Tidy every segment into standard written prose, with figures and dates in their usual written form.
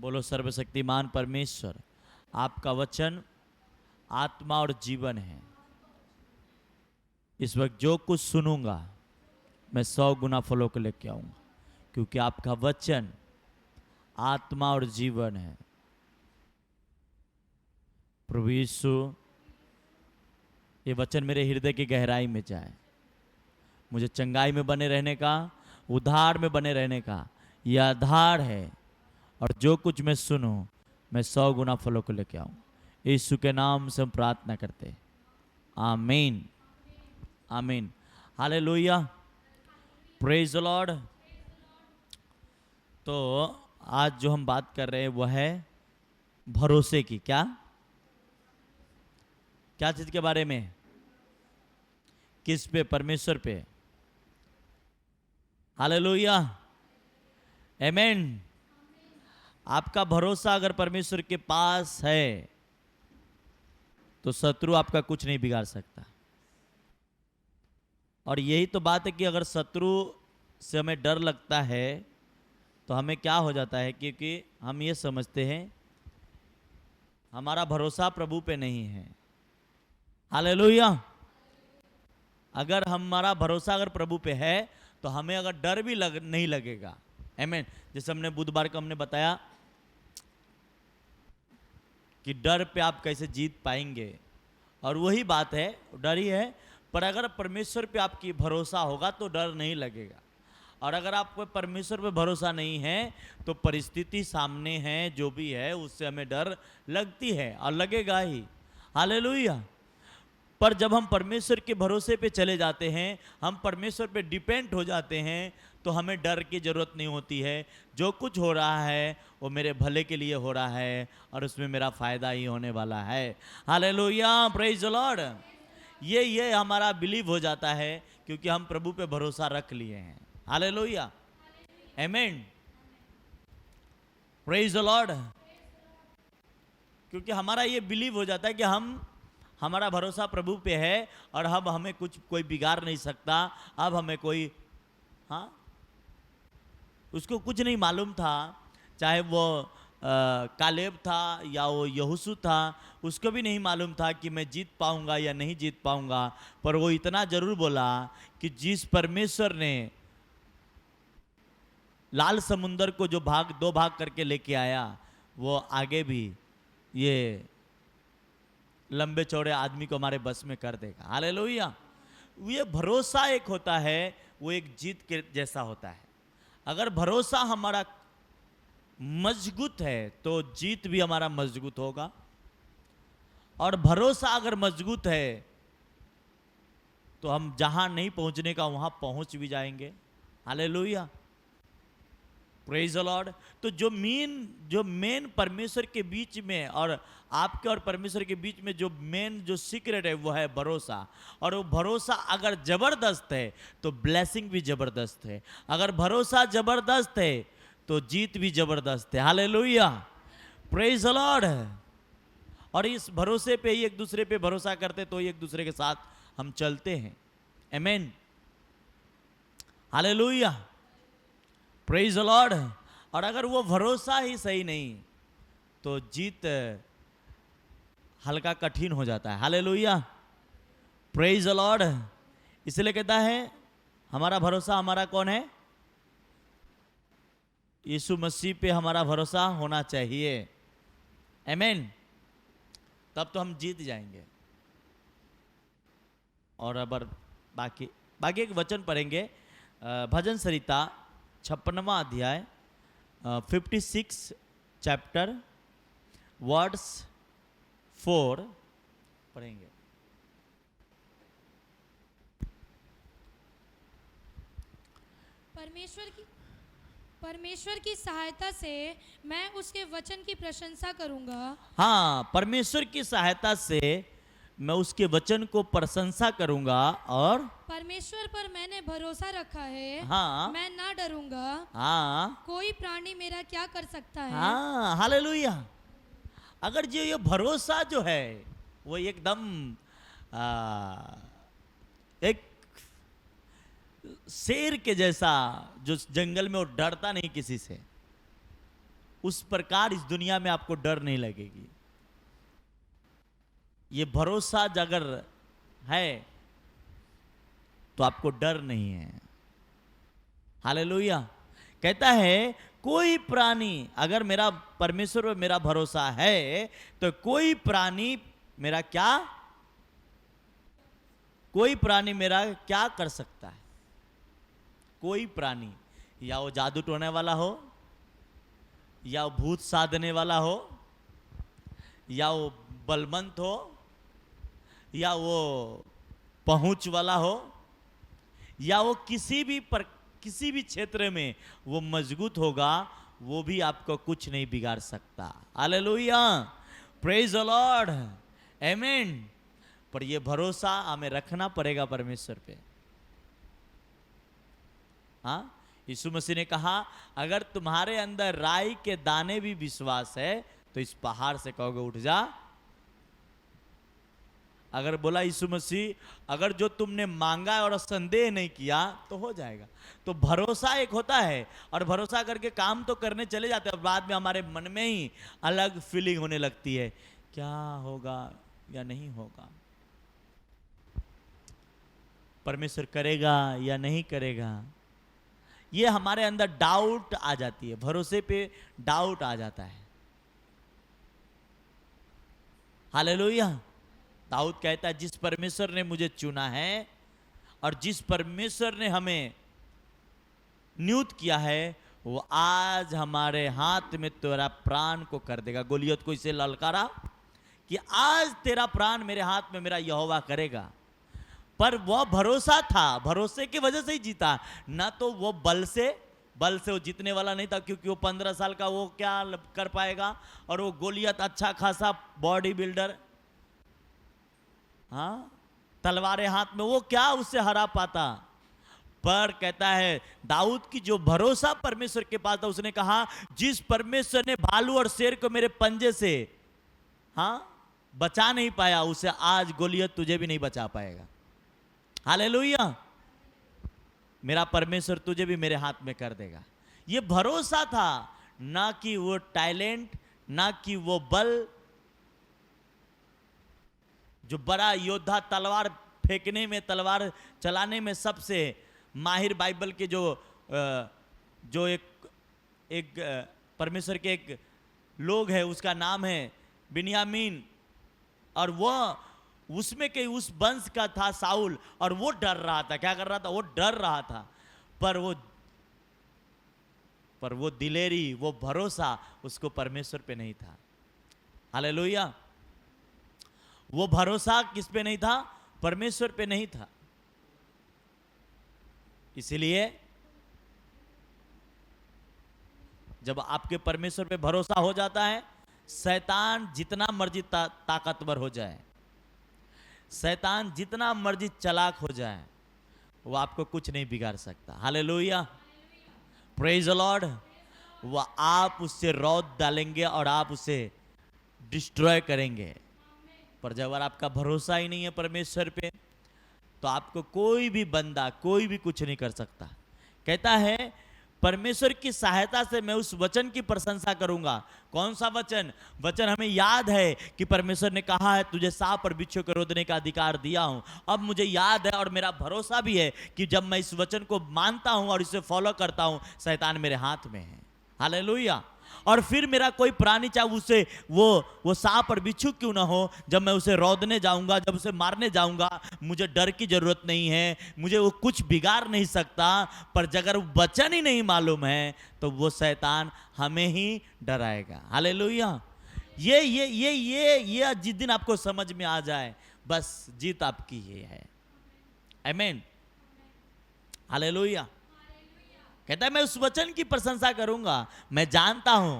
बोलो सर्वशक्तिमान परमेश्वर, आपका वचन आत्मा और जीवन है। इस वक्त जो कुछ सुनूंगा मैं 100 गुना फलों को लेके आऊंगा, क्योंकि आपका वचन आत्मा और जीवन है। प्रभु यीशु, ये वचन मेरे हृदय की गहराई में जाए, मुझे चंगाई में बने रहने का, उद्धार में बने रहने का यह आधार है। और जो कुछ मैं सुनूं मैं 100 गुना फलों को लेके आऊं। यीशु के नाम से हम प्रार्थना करते हैं, आमीन आमीन, हालेलुया, प्रेज द लॉर्ड। तो आज जो हम बात कर रहे हैं वह है भरोसे की। क्या क्या चीज के बारे में? किस पे? परमेश्वर पे। हालेलुया, आमीन। आपका भरोसा अगर परमेश्वर के पास है तो शत्रु आपका कुछ नहीं बिगाड़ सकता। और यही तो बात है कि अगर शत्रु से हमें डर लगता है तो हमें क्या हो जाता है, क्योंकि हम ये समझते हैं हमारा भरोसा प्रभु पे नहीं है। हालेलुया। अगर हमारा भरोसा अगर प्रभु पे है तो हमें अगर डर भी नहीं लगेगा। आमीन। जैसे हमने बुधवार को हमने बताया कि डर पे आप कैसे जीत पाएंगे, और वही बात है, डर ही है। पर अगर परमेश्वर पे आपकी भरोसा होगा तो डर नहीं लगेगा। और अगर आपको परमेश्वर पे भरोसा नहीं है तो परिस्थिति सामने है जो भी है उससे हमें डर लगती है और लगेगा ही। हालेलुया। पर जब हम परमेश्वर के भरोसे पे चले जाते हैं, हम परमेश्वर पे डिपेंड हो जाते हैं, तो हमें डर की ज़रूरत नहीं होती है। जो कुछ हो रहा है वो मेरे भले के लिए हो रहा है और उसमें मेरा फ़ायदा ही होने वाला है। Hallelujah, praise the Lord. ये हमारा बिलीव हो जाता है क्योंकि हम प्रभु पे भरोसा रख लिए हैं। हालेलुया, आमीन, प्रेज द लॉर्ड। क्योंकि हमारा ये बिलीव हो जाता है कि हमारा भरोसा प्रभु पे है और अब हमें कोई बिगाड़ नहीं सकता। अब हमें कोई, हाँ, उसको कुछ नहीं मालूम था, चाहे वो कालेब था या वो यहोशू था, उसको भी नहीं मालूम था कि मैं जीत पाऊंगा या नहीं जीत पाऊंगा। पर वो इतना जरूर बोला कि जिस परमेश्वर ने लाल समुंदर को जो दो भाग करके लेके आया, वो आगे भी ये लंबे चौड़े आदमी को हमारे बस में कर देगा। हालेलुया। ये भरोसा एक होता है, वो एक जीत के जैसा होता है। अगर भरोसा हमारा मजबूत है तो जीत भी हमारा मजबूत होगा, और भरोसा अगर मजबूत है तो हम जहां नहीं पहुंचने का वहां पहुंच भी जाएंगे। Hallelujah, praise the Lord. तो जो मेन परमेश्वर के बीच में और आपके और परमेश्वर के बीच में जो मेन जो सीक्रेट है वो है भरोसा। और वो भरोसा अगर जबरदस्त है तो ब्लेसिंग भी जबरदस्त है। अगर भरोसा जबरदस्त है तो जीत भी जबरदस्त है। Hallelujah, praise the Lord. और इस भरोसे पे ही एक दूसरे पे भरोसा करते तो एक दूसरे के साथ हम चलते हैं। आमीन, हालेलुया, प्रेज द लॉर्ड। और अगर वो भरोसा ही सही नहीं तो जीत हल्का कठिन हो जाता है। Hallelujah, praise the Lord. इसलिए कहता है हमारा भरोसा, हमारा कौन है? यीशु मसीह पे हमारा भरोसा होना चाहिए। आमीन, तब तो हम जीत जाएंगे। और अब बाकी एक वचन पढ़ेंगे, भजन संहिता 56वां अध्याय 56 चैप्टर वर्ड्स 4 पढ़ेंगे। परमेश्वर की सहायता से मैं उसके वचन की प्रशंसा करूंगा। हाँ, परमेश्वर की सहायता से मैं उसके वचन को प्रशंसा करूंगा। और परमेश्वर पर मैंने भरोसा रखा है, हाँ, मैं ना डरूंगा। हाँ, कोई प्राणी मेरा क्या कर सकता है? हाँ, हालेलुया। अगर जो ये भरोसा जो है वो एकदम एक शेर के जैसा, जो जंगल में वो डरता नहीं किसी से, उस प्रकार इस दुनिया में आपको डर नहीं लगेगी। ये भरोसा अगर है तो आपको डर नहीं है। हालेलुया। कहता है कोई प्राणी, अगर मेरा परमेश्वर पर मेरा भरोसा है तो कोई प्राणी मेरा क्या, कोई प्राणी मेरा क्या कर सकता है? कोई प्राणी, या वो जादू टोने वाला हो, या वो भूत साधने वाला हो, या वो बलवंत हो, या वो पहुंच वाला हो, या वो किसी भी क्षेत्र में वो मजबूत होगा, वो भी आपको कुछ नहीं बिगाड़ सकता। हालेलुया, प्रेज द लॉर्ड, आमीन। पर ये भरोसा हमें रखना पड़ेगा परमेश्वर पे। हाँ, यीशु मसीह ने कहा अगर तुम्हारे अंदर राई के दाने भी विश्वास है तो इस पहाड़ से कहोगे उठ जा। अगर बोला यीशु मसीह अगर जो तुमने मांगा और संदेह नहीं किया तो हो जाएगा। तो भरोसा एक होता है और भरोसा करके काम तो करने चले जाते हैं और बाद में हमारे मन में ही अलग फीलिंग होने लगती है, क्या होगा या नहीं होगा, परमेश्वर करेगा या नहीं करेगा। ये हमारे अंदर डाउट आ जाती है, भरोसे पे डाउट आ जाता है। हालेलुया। दाऊद कहता है जिस परमेश्वर ने मुझे चुना है और जिस परमेश्वर ने हमें नियुक्त किया है वो आज हमारे हाथ में तेरा प्राण को कर देगा। गोलियत को इसे ललकारा कि आज तेरा प्राण मेरे हाथ में मेरा यहोवा करेगा। पर वह भरोसा था, भरोसे की वजह से ही जीता, ना तो वो बल से वो जीतने वाला नहीं था, क्योंकि वो 15 साल का वो क्या कर पाएगा। और वो गोलियत अच्छा खासा बॉडी बिल्डर, हाँ, तलवारें हाथ में, वो क्या उससे हरा पाता। पर कहता है दाऊद की जो भरोसा परमेश्वर के पास था, उसने कहा जिस परमेश्वर ने भालू और शेर को मेरे पंजे से हाँ बचा नहीं पाया, उसे आज गोलियत तुझे भी नहीं बचा पाएगा। हालेलुया। मेरा परमेश्वर तुझे भी मेरे हाथ में कर देगा। ये भरोसा था, ना कि वो टैलेंट, ना कि वो बल। जो बड़ा योद्धा तलवार फेंकने में, तलवार चलाने में सबसे माहिर बाइबल के जो एक परमेश्वर के एक लोग है, उसका नाम है बिन्यामीन, और वह उसमें के उस वंश का था साउल, और वो डर रहा था। क्या कर रहा था? वो डर रहा था। पर वो दिलेरी, वो भरोसा उसको परमेश्वर पे नहीं था। हालेलुया। वो भरोसा किस पे नहीं था? परमेश्वर पे नहीं था। इसलिए जब आपके परमेश्वर पे भरोसा हो जाता है, शैतान जितना मर्जी ताकतवर हो जाए, शैतान जितना मर्जी चालाक हो जाए, वो आपको कुछ नहीं बिगाड़ सकता। Hallelujah, praise the Lord. वो आप उससे रौद डालेंगे और आप उसे डिस्ट्रॉय करेंगे। पर जब आपका भरोसा ही नहीं है परमेश्वर पे, तो आपको कोई भी बंदा, कोई भी कुछ नहीं कर सकता। कहता है परमेश्वर की सहायता से मैं उस वचन की प्रशंसा करूंगा। कौन सा वचन? वचन हमें याद है कि परमेश्वर ने कहा है तुझे सांप और बिच्छू को रोदने का अधिकार दिया हूं। अब मुझे याद है और मेरा भरोसा भी है कि जब मैं इस वचन को मानता हूं और इसे फॉलो करता हूं, शैतान मेरे हाथ में है। हालेलुया। और फिर मेरा कोई प्राणी, चाहे उसे वो सांप और बिच्छू क्यों ना हो, जब मैं उसे रौदने जाऊंगा, जब उसे मारने जाऊंगा, मुझे डर की जरूरत नहीं है, मुझे वो कुछ बिगाड़ नहीं सकता। पर अगर वचन ही नहीं मालूम है तो वो शैतान हमें ही डराएगा। हालेलुया। ये जिस दिन आपको समझ में आ जाए, बस जीत आपकी ये है। आमीन। हालेलुया। कहता है मैं उस वचन की प्रशंसा करूंगा। मैं जानता हूं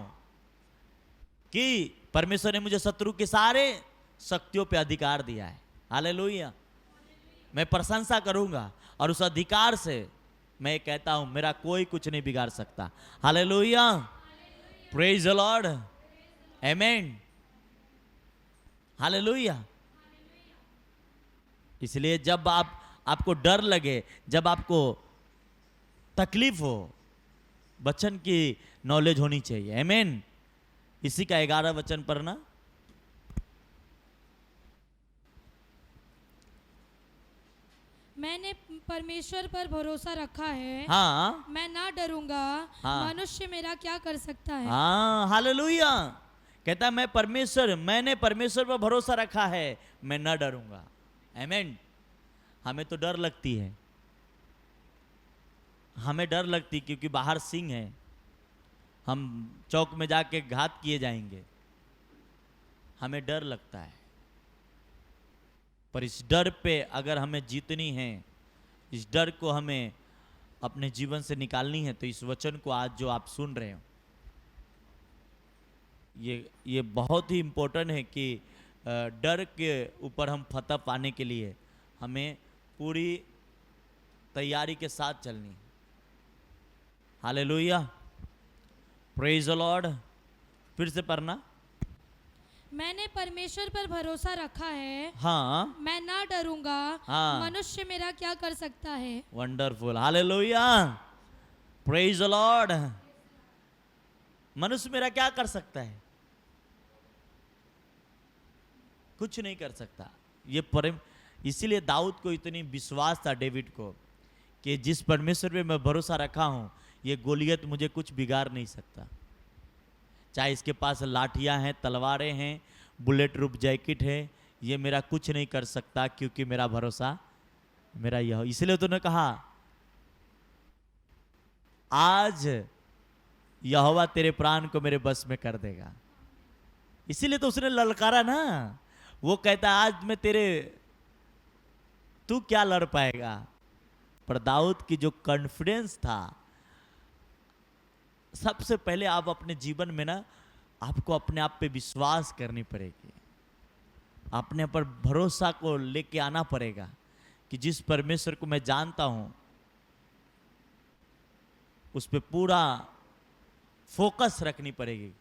कि परमेश्वर ने मुझे शत्रु के सारे शक्तियों पे अधिकार दिया है। हालेलुया। मैं प्रशंसा करूंगा और उस अधिकार से मैं कहता हूं मेरा कोई कुछ नहीं बिगाड़ सकता। हालेलुया, प्रेज द लॉर्ड, आमीन। हालेलुया। इसलिए जब आपको डर लगे, जब आपको तकलीफ हो, वचन की नॉलेज होनी चाहिए। आमीन। इसी का 11 वचन पढ़ना। मैंने परमेश्वर पर भरोसा रखा है, हाँ मैं ना डरूंगा। हाँ। मनुष्य मेरा क्या कर सकता है? हाँ, हालेलुया। कहता है मैंने परमेश्वर पर भरोसा रखा है, मैं न डरूंगा। आमीन। हमें तो डर लगती है, हमें डर लगती क्योंकि बाहर सिंह है, हम चौक में जाके घात किए जाएंगे, हमें डर लगता है। पर इस डर पे अगर हमें जीतनी है, इस डर को हमें अपने जीवन से निकालनी है, तो इस वचन को आज जो आप सुन रहे हो, ये बहुत ही इम्पोर्टेंट है कि डर के ऊपर हम फतह पाने के लिए हमें पूरी तैयारी के साथ चलनी है। Hallelujah, praise the Lord. फिर से पढ़ना। मैंने परमेश्वर पर भरोसा रखा है, हाँ मैं ना डरूंगा। हाँ। मनुष्य मेरा क्या कर सकता है? Wonderful, hallelujah, praise the Lord. मनुष्य मेरा क्या कर सकता है? कुछ नहीं कर सकता। ये परम, इसीलिए दाऊद को इतनी विश्वास था, डेविड को, कि जिस परमेश्वर पे मैं भरोसा रखा हूं, ये गोलियत मुझे कुछ बिगाड़ नहीं सकता। चाहे इसके पास लाठियां हैं, तलवारें हैं, बुलेट प्रूफ जैकेट है, ये मेरा कुछ नहीं कर सकता, क्योंकि मेरा भरोसा मेरा यह। इसलिए तूने कहा आज यहोवा तेरे प्राण को मेरे बस में कर देगा। इसीलिए तो उसने ललकारा ना। वो कहता आज मैं तेरे, तू क्या लड़ पाएगा? पर दाऊद की जो कॉन्फिडेंस था, सबसे पहले आप अपने जीवन में ना, आपको अपने आप पे विश्वास करनी पड़ेगी, अपने पर भरोसा को लेके आना पड़ेगा कि जिस परमेश्वर को मैं जानता हूं, उस पे पूरा फोकस रखनी पड़ेगी।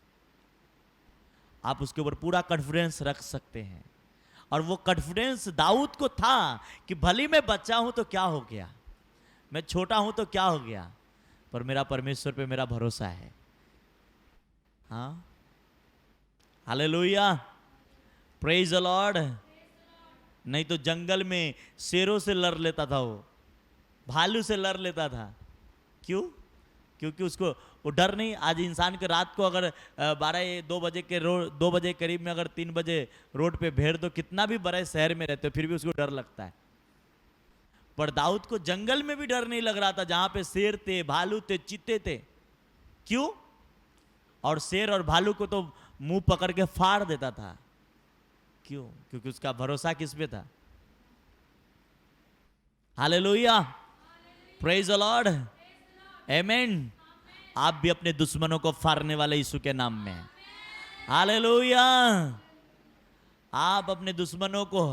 आप उसके ऊपर पूरा कॉन्फिडेंस रख सकते हैं। और वो कॉन्फिडेंस दाऊद को था कि भली मैं बच्चा हूं तो क्या हो गया, मैं छोटा हूं तो क्या हो गया, पर मेरा परमेश्वर पे मेरा भरोसा है। हाँ, हालेलुया, प्रेज द लॉर्ड। नहीं तो जंगल में शेरों से लड़ लेता था, वो भालू से लड़ लेता था। क्यों? क्योंकि उसको वो डर नहीं। आज इंसान के रात को अगर 2 बजे करीब में अगर 3 बजे रोड पे भेड़ दो, कितना भी बड़े शहर में रहते हो, फिर भी उसको डर लगता है। पर दाऊद को जंगल में भी डर नहीं लग रहा था, जहां पे शेर थे, भालू थे, चीते थे। क्यों? और शेर और भालू को तो मुंह पकड़ के फाड़ देता था। क्यों? क्योंकि उसका भरोसा किस पे था? हालेलुया, प्रेज द लॉर्ड, आमीन। आप भी अपने दुश्मनों को फाड़ने वाले यीशु के नाम में, हालेलुया। आप अपने दुश्मनों को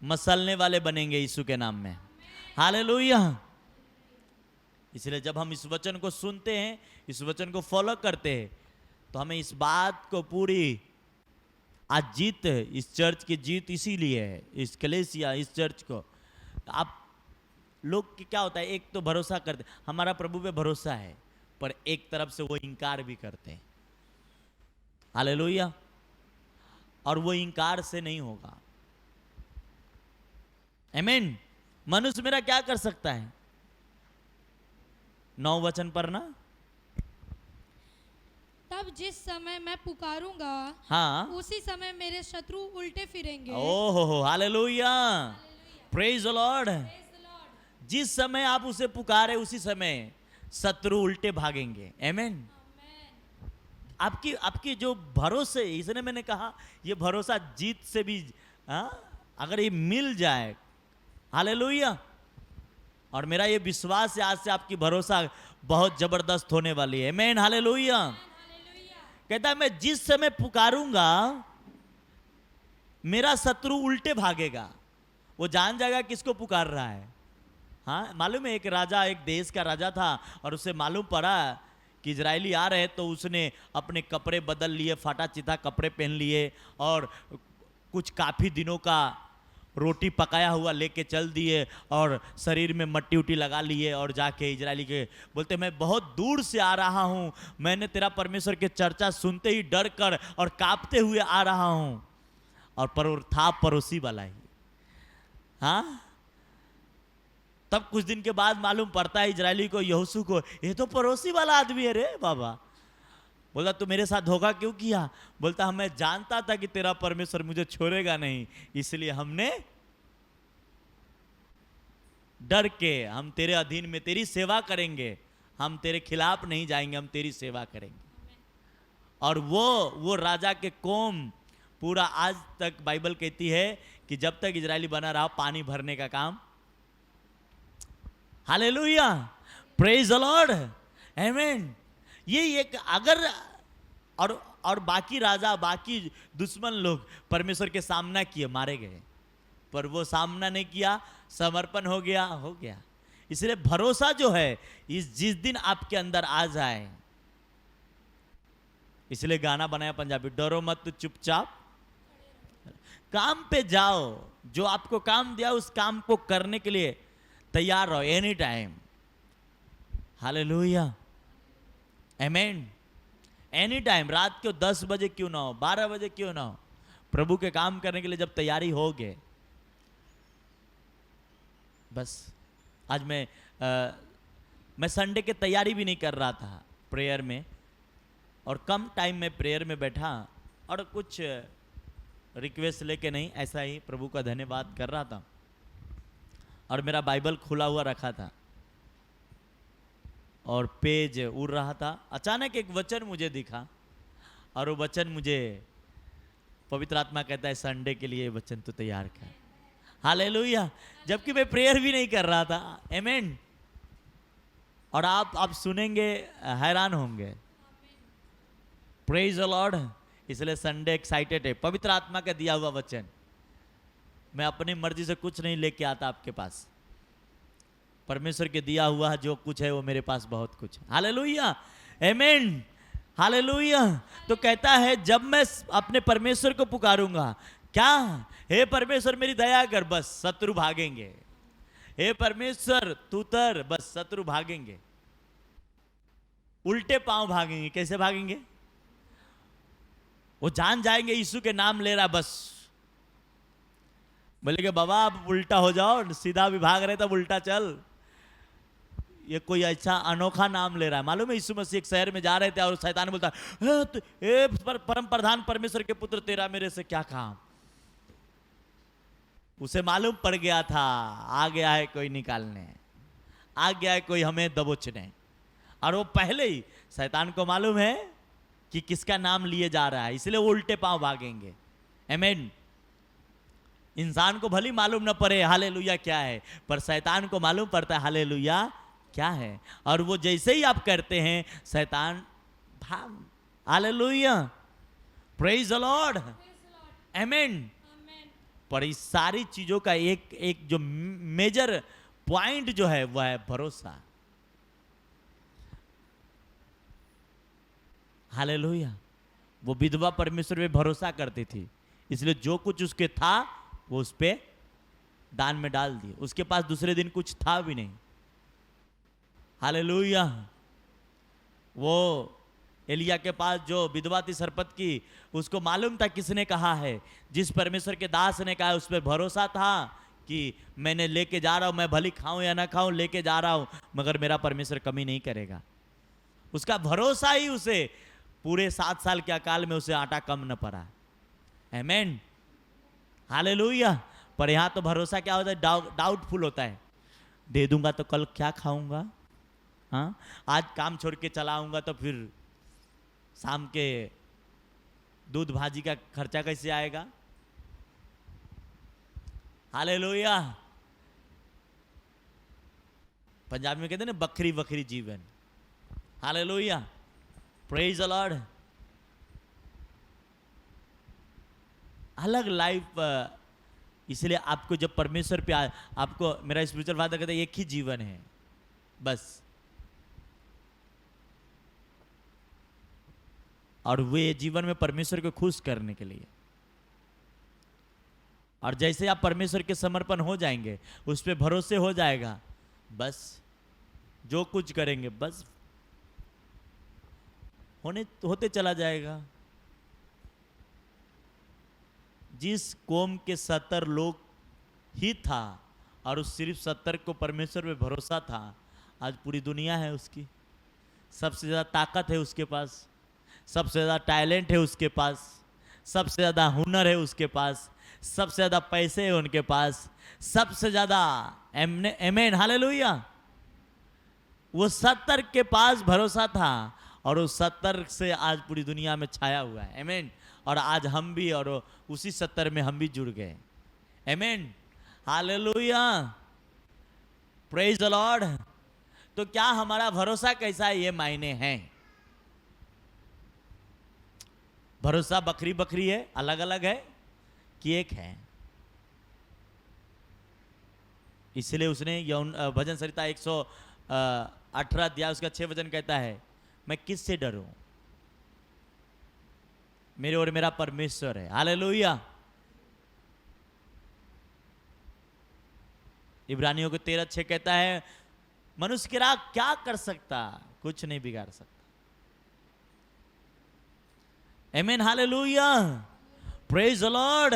मसलने वाले बनेंगे यीशु के नाम में, हालेलुया। इसलिए जब हम इस वचन को सुनते हैं, इस वचन को फॉलो करते हैं, तो हमें इस बात को पूरी, आज जीत, इस चर्च की जीत इसीलिए है, इस कलीसिया, इस चर्च को। आप लोग क्या होता है, एक तो भरोसा करते, हमारा प्रभु पे भरोसा है, पर एक तरफ से वो इनकार भी करते हैं, हालेलुया। और वो इनकार से नहीं होगा, आमीन। मनुष्य मेरा क्या कर सकता है? 9 वचन पढ़ना। तब जिस समय मैं पुकारूंगा, हाँ, उसी समय मेरे शत्रु उल्टे फिरेंगे। ओहो, हालेलुया, प्रेज द लॉर्ड। जिस समय आप उसे पुकारे, उसी समय शत्रु उल्टे भागेंगे, आमीन। आपकी जो भरोसे, इसने मैंने कहा ये भरोसा जीत से भी, अगर ये मिल जाए, हालेलुया। और मेरा ये विश्वास है आज से आपकी भरोसा बहुत जबरदस्त होने वाली है, आमीन, हालेलुया। कहता है मैं जिस समय पुकारूंगा, मेरा शत्रु उल्टे भागेगा। वो जान जाएगा किसको पुकार रहा है। हाँ, मालूम है, एक राजा, एक देश का राजा था, और उसे मालूम पड़ा कि इजरायली आ रहे हैं, तो उसने अपने कपड़े बदल लिए, फाटा चिथा कपड़े पहन लिए, और कुछ काफ़ी दिनों का रोटी पकाया हुआ लेके चल दिए और शरीर में मट्टी उट्टी लगा लिए और जाके इजरायली के बोलते मैं बहुत दूर से आ रहा हूँ, मैंने तेरा परमेश्वर के चर्चा सुनते ही डर कर और कांपते हुए आ रहा हूँ। और पर था पड़ोसी वाला ही। हाँ, तब कुछ दिन के बाद मालूम पड़ता है इजरायली को, यहोशू को, ये तो पड़ोसी वाला आदमी है रे बाबा। बोला तू मेरे साथ धोखा क्यों किया? बोलता मैं जानता था कि तेरा परमेश्वर मुझे छोड़ेगा नहीं, इसलिए हमने डर के हम तेरे अधीन में तेरी सेवा करेंगे, हम तेरे खिलाफ नहीं जाएंगे, हम तेरी सेवा करेंगे। और वो राजा के कौम पूरा आज तक बाइबल कहती है कि जब तक इजरायली बना रहा पानी भरने का काम। हालेलुया, प्रेज द लॉर्ड, आमीन। ये एक अगर और बाकी राजा बाकी दुश्मन लोग परमेश्वर के सामना किए, मारे गए, पर वो सामना नहीं किया, समर्पण हो गया। इसलिए भरोसा जो है जिस दिन आपके अंदर आ जाए, इसलिए गाना बनाया पंजाबी, डरो मत चुपचाप काम पे जाओ, जो आपको काम दिया उस काम को करने के लिए तैयार रहो एनी टाइम। हालेलुया, आमीन। एनी टाइम, रात को 10 बजे क्यों ना हो, 12 बजे क्यों ना हो, प्रभु के काम करने के लिए जब तैयारी हो गए। बस आज मैं संडे की तैयारी भी नहीं कर रहा था प्रेयर में, और कम टाइम में प्रेयर में बैठा और कुछ रिक्वेस्ट लेके नहीं, ऐसा ही प्रभु का धन्यवाद कर रहा था और मेरा बाइबल खुला हुआ रखा था और पेज उड़ रहा था। अचानक एक वचन मुझे दिखा और वो वचन मुझे पवित्र आत्मा कहता है संडे के लिए वचन तो तैयार कर। हालेलुया, जबकि मैं प्रेयर भी नहीं कर रहा था, आमीन। और आप सुनेंगे हैरान होंगे, प्रेज द लॉर्ड। इसलिए संडे एक्साइटेड है, पवित्र आत्मा का दिया हुआ वचन। मैं अपनी मर्जी से कुछ नहीं लेके आता आपके पास, परमेश्वर के दिया हुआ जो कुछ है वो मेरे पास बहुत कुछ। हालेलुया, आमीन, हालेलुया। तो कहता है जब मैं अपने परमेश्वर को पुकारूंगा, क्या, हे परमेश्वर मेरी दया कर, बस शत्रु भागेंगे। हे परमेश्वर तू तर, बस शत्रु भागेंगे, उल्टे पांव भागेंगे। कैसे भागेंगे? वो जान जाएंगे यीशु के नाम ले रहा, बस बोले कि बाबा आप उल्टा हो जाओ, सीधा भी भाग रहे तब उल्टा चल। ये कोई अच्छा अनोखा नाम ले रहा है। मालूम है यीशु मसीह एक शहर में जा रहे थे और शैतान बोलता है परम प्रधान परमेश्वर के पुत्र तेरा मेरे से क्या काम। उसे मालूम पड़ गया था आ गया है कोई निकालने, आ गया है कोई हमें दबोचने। और वो पहले ही शैतान को मालूम है कि किसका नाम लिए जा रहा है, इसलिए वो उल्टे पांव भागेंगे। आमीन। इंसान को भली मालूम न पड़े हालेलुया क्या है, पर शैतान को मालूम पड़ता है हालेलुया क्या है। और वो जैसे ही आप करते हैं शैतान भाग। हालेलुया, प्रेज द लॉर्ड, आमीन। पर इस सारी चीजों का एक जो मेजर पॉइंट जो है वह है भरोसा। हालेलुया, वो विधवा परमेश्वर पे भरोसा करती थी, इसलिए जो कुछ उसके था वो उस पे दान में डाल दिए। उसके पास दूसरे दिन कुछ था भी नहीं। हालेलुया। वो एलिया के पास जो विधवा थी सरपत की, उसको मालूम था किसने कहा है, जिस परमेश्वर के दास ने कहा, उस पर भरोसा था कि मैंने लेके जा रहा हूं, मैं भली खाऊं या ना खाऊं लेके जा रहा हूं, मगर मेरा परमेश्वर कमी नहीं करेगा। उसका भरोसा ही उसे पूरे 7 साल के अकाल में उसे आटा कम न पड़ा। आमीन, हालेलुया। पर यहां तो भरोसा क्या होता है, डाउटफुल होता है। दे दूंगा तो कल क्या खाऊंगा, हाँ आज काम छोड़ के चला आऊंगा तो फिर शाम के दूध भाजी का खर्चा कैसे आएगा। हालेलुया। पंजाबी में कहते हैं ना बकरी बकरी जीवन। Hallelujah, praise the Lord. अलग लाइफ। इसलिए आपको जब परमेश्वर पे आपको मेरा स्पिरिचुअल फादर कहता है एक ही जीवन है बस, और वे जीवन में परमेश्वर को खुश करने के लिए। और जैसे आप परमेश्वर के समर्पण हो जाएंगे, उस पर भरोसे हो जाएगा, बस जो कुछ करेंगे बस होते चला जाएगा। जिस कौम के 70 लोग ही था और उस सिर्फ 70 को परमेश्वर पे भरोसा था, आज पूरी दुनिया है उसकी। सबसे ज़्यादा ताकत है उसके पास, सबसे ज़्यादा टैलेंट है उसके पास, सबसे ज़्यादा हुनर है उसके पास, सबसे ज़्यादा पैसे है उनके पास, सबसे ज़्यादा आमेन हालेलुया। वो 70 के पास भरोसा था और उस 70 से आज पूरी दुनिया में छाया हुआ है, आमेन। और आज हम भी और उसी 70 में हम भी जुड़ गए, amen hallelujah, praise the Lord. तो क्या हमारा भरोसा कैसा है, ये मायने हैं। भरोसा बकरी बकरी है, अलग अलग है कि एक है। इसलिए उसने यौन भजन संहिता 118 अध्याय उसका 6 वचन कहता है, मैं किससे डरूं, मेरे और मेरा परमेश्वर है, हालेलुया। इब्रानियों को 13:6 कहता है, मनुष्य की राह क्या कर सकता, कुछ नहीं बिगाड़ सकता, amen hallelujah, praise the Lord.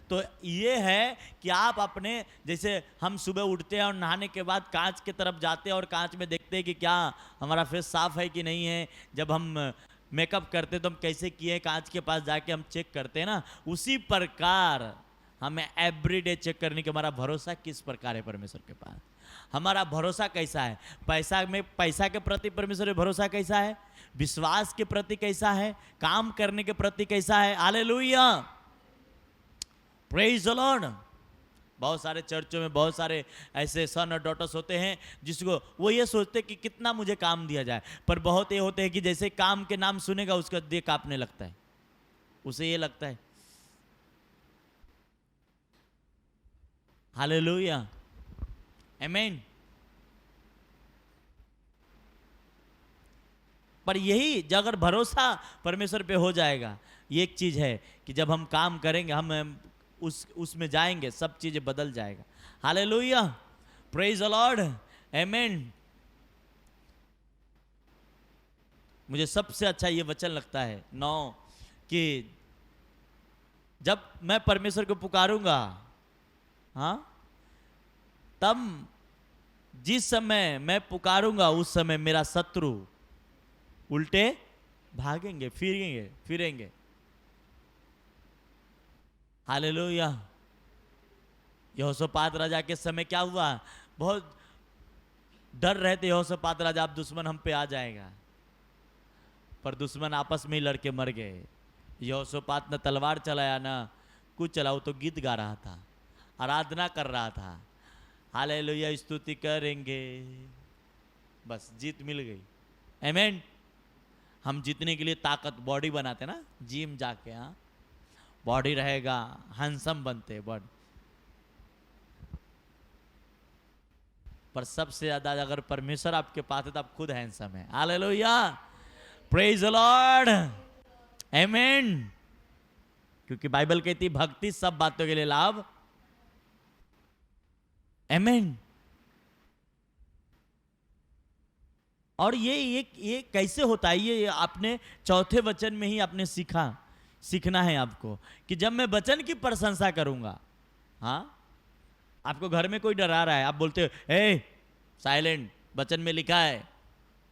तो ये है कि आप अपने, जैसे हम सुबह उठते हैं और नहाने के बाद कांच की तरफ जाते हैं और कांच में देखते हैं कि क्या हमारा फेस साफ है कि नहीं है। जब हम मेकअप करते हैं तो हम कैसे किए, कांच के पास जाके हम चेक करते हैं ना। उसी प्रकार हमें एवरीडे चेक करने के हमारा भरोसा किस प्रकार है परमेश्वर के पास, हमारा भरोसा कैसा है। पैसा के प्रति परमेश्वर में भरोसा कैसा है, विश्वास के प्रति कैसा है, काम करने के प्रति कैसा है, हालेलुया, प्रेज द लॉर्ड। बहुत सारे चर्चों में बहुत सारे ऐसे सन और डॉटर्स होते हैं जिसको वो ये सोचते कि कितना मुझे काम दिया जाए, पर बहुत ये होते हैं कि जैसे काम के नाम सुनेगा उसका दिल कांपने लगता है, उसे ये लगता है, हालेलुया, आमेन। पर यही अगर भरोसा परमेश्वर पे हो जाएगा, ये एक चीज है कि जब हम काम करेंगे, हम उसमें जाएंगे, सब चीजें बदल जाएगा, हालेलुया, प्रेज द लॉर्ड, आमेन। मुझे सबसे अच्छा ये वचन लगता है 9 कि जब मैं परमेश्वर को पुकारूंगा, हाँ, तब जिस समय मैं पुकारूंगा उस समय मेरा शत्रु उल्टे भागेंगे, फिरेंगे, हालेलुया। यहोशापात राजा के समय क्या हुआ, बहुत डर रहे थे यहोशापात राजा, अब दुश्मन हम पे आ जाएगा, पर दुश्मन आपस में ही लड़के मर गए। यहोशापात न तलवार चलाया ना कुछ चला, वो तो गीत गा रहा था, आराधना कर रहा था, हालेलुया, स्तुति करेंगे, बस जीत मिल गई, आमेन। हम जीतने के लिए ताकत बॉडी बनाते ना, जिम जाके, हाँ, बॉडी रहेगा, हैंडसम बनते बॉडी, पर सबसे ज्यादा अगर परमेश्वर आपके पास है तो आप खुद हैंडसम है, हालेलुया, प्रेज द लॉर्ड, आमेन। क्योंकि बाइबल कहती है भक्ति सब बातों के लिए लाभ, आमेन। और ये कैसे होता है, ये आपने चौथे वचन में ही आपने सीखना है आपको कि जब मैं वचन की प्रशंसा करूंगा, हाँ, आपको घर में कोई डरा रहा है, आप बोलते हो ए साइलेंट, वचन में लिखा है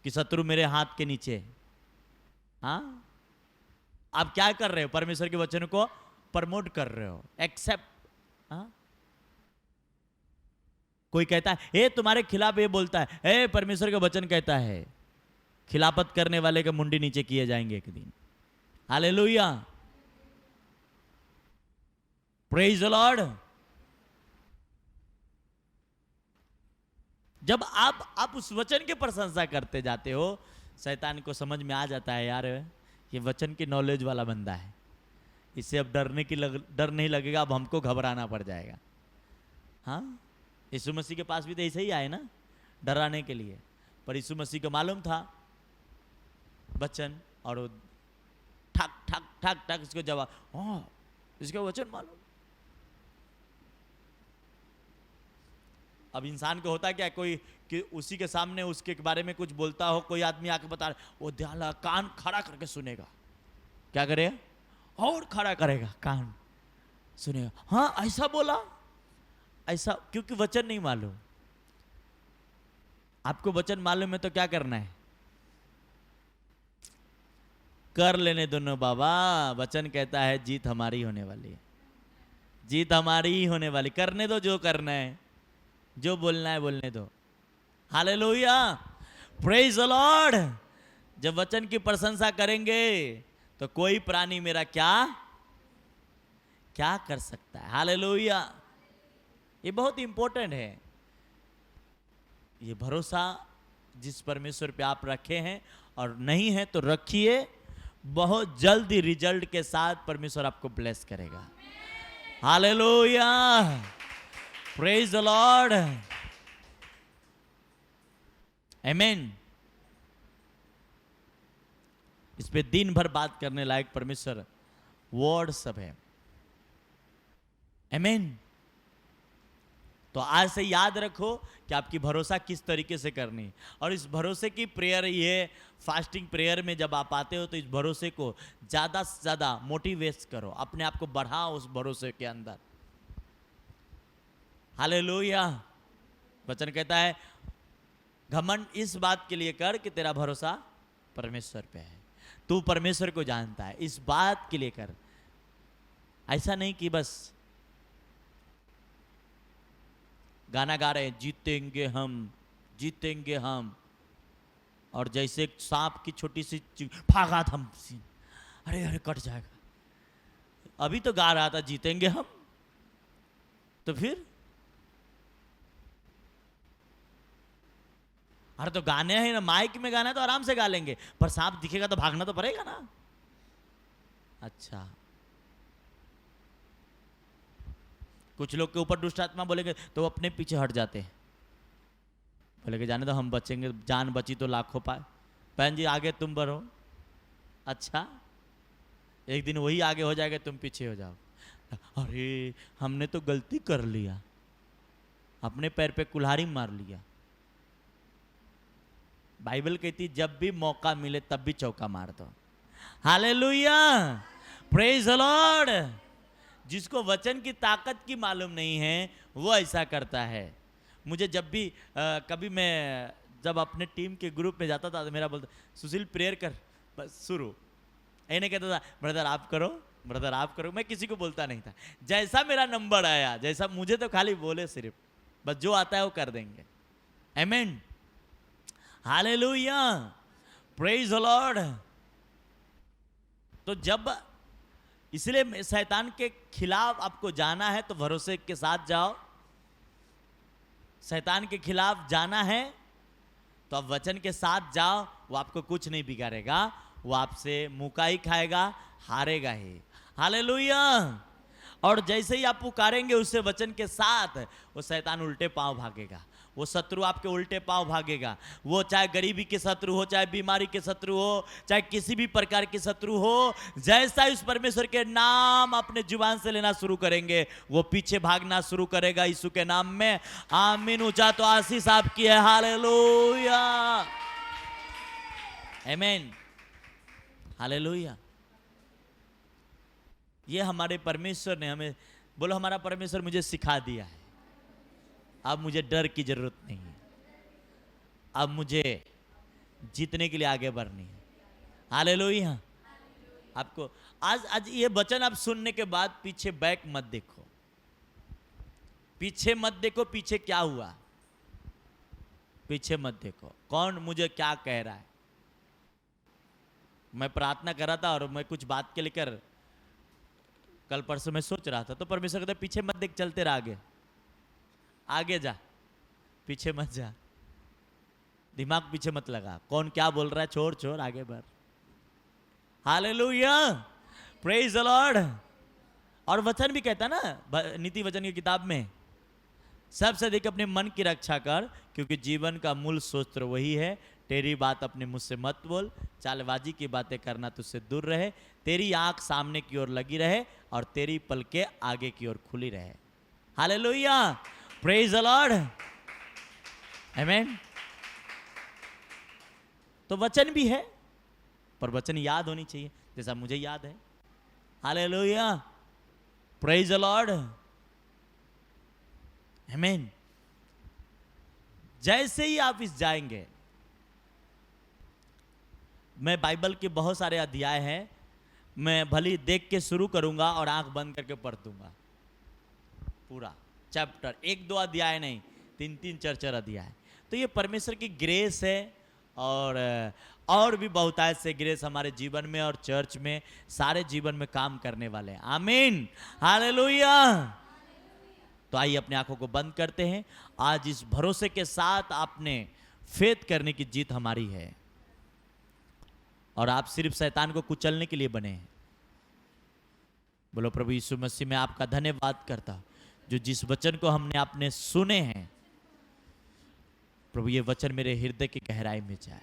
कि शत्रु मेरे हाथ के नीचे, हाँ, आप क्या कर रहे हो, परमेश्वर के वचन को प्रमोट कर रहे हो, एक्सेप्ट, हाँ। कोई कहता है ए तुम्हारे खिलाफ ये बोलता है, ए परमेश्वर का वचन कहता है खिलाफत करने वाले के मुंडी नीचे किए जाएंगे एक दिन, हालेलुया, प्रेज द लॉर्ड। जब आप उस वचन की प्रशंसा करते जाते हो, शैतान को समझ में आ जाता है यार ये वचन की नॉलेज वाला बंदा है, इससे अब डर नहीं लगेगा, अब हमको घबराना पड़ जाएगा, हाँ। यीशु मसीह के पास भी तो ऐसे ही आए ना, डराने के लिए, पर यीशु मसीह को मालूम था वचन, और वो ठक ठक ठक ठक इसको जवाब, हाँ इसका वचन मालूम, अब इंसान को होता क्या, कोई कि उसी के सामने उसके बारे में कुछ बोलता हो, कोई आदमी आके बता रहा, वो ध्यान लगा कान खड़ा करके सुनेगा। क्या करेगा? और खड़ा करेगा, कान सुनेगा। हाँ ऐसा बोला, ऐसा, क्योंकि वचन नहीं मालूम। आपको वचन मालूम है तो क्या करना है? कर लेने दोनों बाबा। वचन कहता है जीत हमारी होने वाली है, जीत हमारी ही होने वाली। करने दो जो करना है, जो बोलना है बोलने दो। Hallelujah, praise the Lord. जब वचन की प्रशंसा करेंगे तो कोई प्राणी मेरा क्या क्या कर सकता है। हालेलुया, ये बहुत इंपॉर्टेंट है। ये भरोसा जिस परमेश्वर पे आप रखे हैं, और नहीं है तो रखिए, बहुत जल्दी रिजल्ट के साथ परमेश्वर आपको ब्लेस करेगा। हालेलुया, प्रेज द लॉर्ड, आमीन। इस पे दिन भर बात करने लायक परमेश्वर वर्ड सब है, आमीन। तो आज से याद रखो कि आपकी भरोसा किस तरीके से करनी है। और इस भरोसे की प्रेयर, ये फास्टिंग प्रेयर में जब आप आते हो तो इस भरोसे को ज़्यादा से ज़्यादा मोटिवेट करो, अपने आप को बढ़ाओ उस भरोसे के अंदर। हालेलुया, वचन कहता है घमंड इस बात के लिए कर कि तेरा भरोसा परमेश्वर पे है, तू परमेश्वर को जानता है, इस बात के लिए कर। ऐसा नहीं कि बस गाना गा रहे हैं जीतेंगे हम, जीतेंगे हम, और जैसे सांप की छोटी सी भागा था, अरे अरे कट जाएगा। अभी तो गा रहा था जीतेंगे हम, तो फिर अरे तो गाने हैं ना, माइक में गाना है तो आराम से गा लेंगे, पर सांप दिखेगा तो भागना तो पड़ेगा ना। अच्छा, कुछ लोग के ऊपर दुष्ट आत्मा बोलेंगे तो वो अपने पीछे हट जाते हैं, बोलेंगे जाने तो हम बचेंगे, जान बची तो लाखों पाए। बहन जी आगे तुम बढ़ो। अच्छा, एक दिन वही आगे हो जाएगा, तुम पीछे हो जाओ। अरे हमने तो गलती कर लिया, अपने पैर पे कुल्हाड़ी मार लिया। बाइबल कहती जब भी मौका मिले तब भी चौका मार दो। Hallelujah, praise the Lord. जिसको वचन की ताकत की मालूम नहीं है वो ऐसा करता है। मुझे जब भी कभी मैं जब अपने टीम के ग्रुप में जाता था तो मेरा बोलता सुशील प्रेयर कर, बस शुरू। नहीं कहता था ब्रदर आप करो, ब्रदर आप करो, मैं किसी को बोलता नहीं था। जैसा मेरा नंबर आया, जैसा मुझे तो खाली बोले सिर्फ, बस जो आता है वो कर देंगे। आमीन, हालेलुया, प्रेज द लॉर्ड। तो जब इसलिए शैतान के खिलाफ आपको जाना है तो भरोसे के साथ जाओ। शैतान के खिलाफ जाना है तो आप वचन के साथ जाओ, वो आपको कुछ नहीं बिगाड़ेगा, वो आपसे मुका ही खाएगा, हारेगा ही। हालेलुया। और जैसे ही आप पुकारेंगे उससे वचन के साथ, वो शैतान उल्टे पांव भागेगा, वो शत्रु आपके उल्टे पांव भागेगा। वो चाहे गरीबी के शत्रु हो, चाहे बीमारी के शत्रु हो, चाहे किसी भी प्रकार के शत्रु हो, जैसा ही उस परमेश्वर के नाम अपने जुबान से लेना शुरू करेंगे वो पीछे भागना शुरू करेगा यीशु के नाम में। आमीन। ऊंचा तो आशीष आपकी है। हालेलुया, आमीन, हालेलुया। ये हमारे परमेश्वर ने हमें, बोलो हमारा परमेश्वर मुझे सिखा दिया है, अब मुझे डर की जरूरत नहीं है, अब मुझे जीतने के लिए आगे बढ़नी है। हालेलुया। आपको आज ये वचन आप सुनने के बाद पीछे बैक मत देखो, पीछे मत देखो, पीछे क्या हुआ, पीछे मत देखो कौन मुझे क्या कह रहा है। मैं प्रार्थना कर रहा था और मैं कुछ बात के लेकर कल परसों में सोच रहा था, तो परमेश्वर कहता पीछे मत देख, चलते रह आगे, आगे जा, पीछे मत जा, दिमाग पीछे मत लगा, कौन क्या बोल रहा है छोड़ छोड़, आगे बढ़। Hallelujah, praise the Lord. और वचन भी कहता ना नीति वचन की किताब में, सबसे अधिक अपने मन की रक्षा कर, क्योंकि जीवन का मूल स्रोत वही है। तेरी बात अपने मुंह से मत बोल, चालबाजी की बातें करना तुझसे दूर रहे, तेरी आंख सामने की ओर लगी रहे और तेरी पलकें आगे की ओर खुली रहे। Hallelujah, praise the Lord. आमीन। तो वचन भी है, पर वचन याद होनी चाहिए, जैसा मुझे याद है। हालेलुया, प्रेज द लॉर्ड, आमीन। जैसे ही आप इस जाएंगे, मैं बाइबल के बहुत सारे अध्याय हैं, मैं भली देख के शुरू करूंगा और आंख बंद करके पढ़ दूंगा पूरा चैप्टर, 1-2 अध्याय नहीं, 3-3 4-4 अध्याय। तो ये परमेश्वर की ग्रेस है, और भी बहुतायत से ग्रेस हमारे जीवन में और चर्च में सारे जीवन में काम करने वाले हैं। आमीन, हालेलुया। तो आइए अपने आंखों को बंद करते हैं। आज इस भरोसे के साथ आपने फेथ करने की जीत हमारी है, और आप सिर्फ शैतान को कुचलने के लिए बने हैं। बोलो प्रभु यीशु मसीह, मैं आपका धन्यवाद करता हूं, जो जिस वचन को हमने आपने सुने हैं, प्रभु ये वचन मेरे हृदय की गहराई में जाए,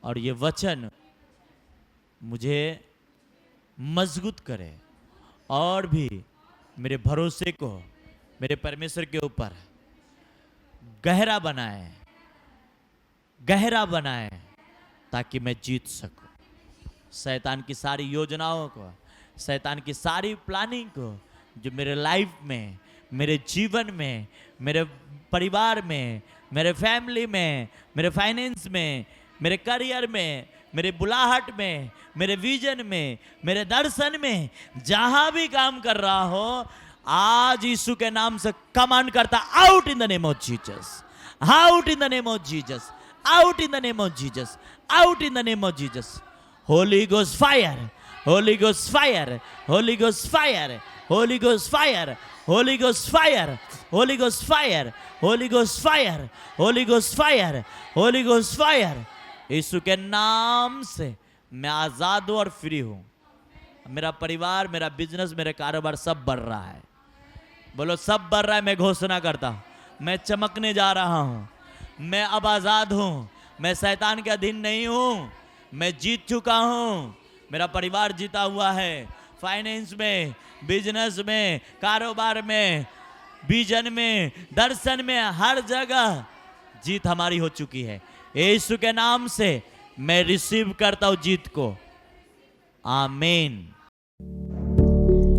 और ये वचन मुझे मजबूत करे, और भी मेरे भरोसे को मेरे परमेश्वर के ऊपर गहरा बनाए, ताकि मैं जीत सकूं। शैतान की सारी योजनाओं को, शैतान की सारी प्लानिंग को, जो मेरे लाइफ में, मेरे जीवन में, मेरे परिवार में, मेरे फैमिली में, मेरे फाइनेंस में, मेरे करियर में, मेरे बुलाहट में, मेरे विजन में, मेरे दर्शन में, जहां भी काम कर रहा हो, आज यीशु के नाम से कमांड करता, out in the name of Jesus, out in the name of Jesus, out in the name of Jesus, out in the name of Jesus. Holy ghost fire, holy ghost fire, holy ghost fire, holy ghost fire, holy ghost fire, holy ghost fire, holy ghost fire, holy ghost fire, holy ghost fire. यीशु के नाम से मैं आजाद हूं और free हूं। मेरा परिवार, मेरा बिजनेस, मेरे कारोबार सब बढ़ रहा है। बोलो सब बढ़ रहा है। मैं घोषणा करता हूं, मैं चमकने जा रहा हूं, मैं अब आजाद हूं, मैं शैतान के अधीन नहीं हूं, मैं जीत चुका हूं। मेरा परिवार जीता हुआ है, फाइनेंस में, बिजनेस में, कारोबार में, विजन में, दर्शन में, हर जगह जीत हमारी हो चुकी है। यीशु के नाम से मैं रिसीव करता हूं जीत को। आमीन।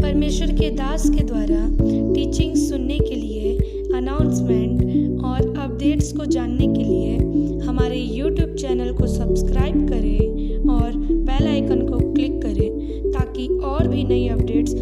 परमेश्वर के दास के द्वारा टीचिंग सुनने के लिए, अनाउंसमेंट और अपडेट्स को जानने के लिए हमारे YouTube चैनल को सब्सक्राइब करें और बेल आइकन को क्लिक करें, ताकि और भी नई अपडेट्स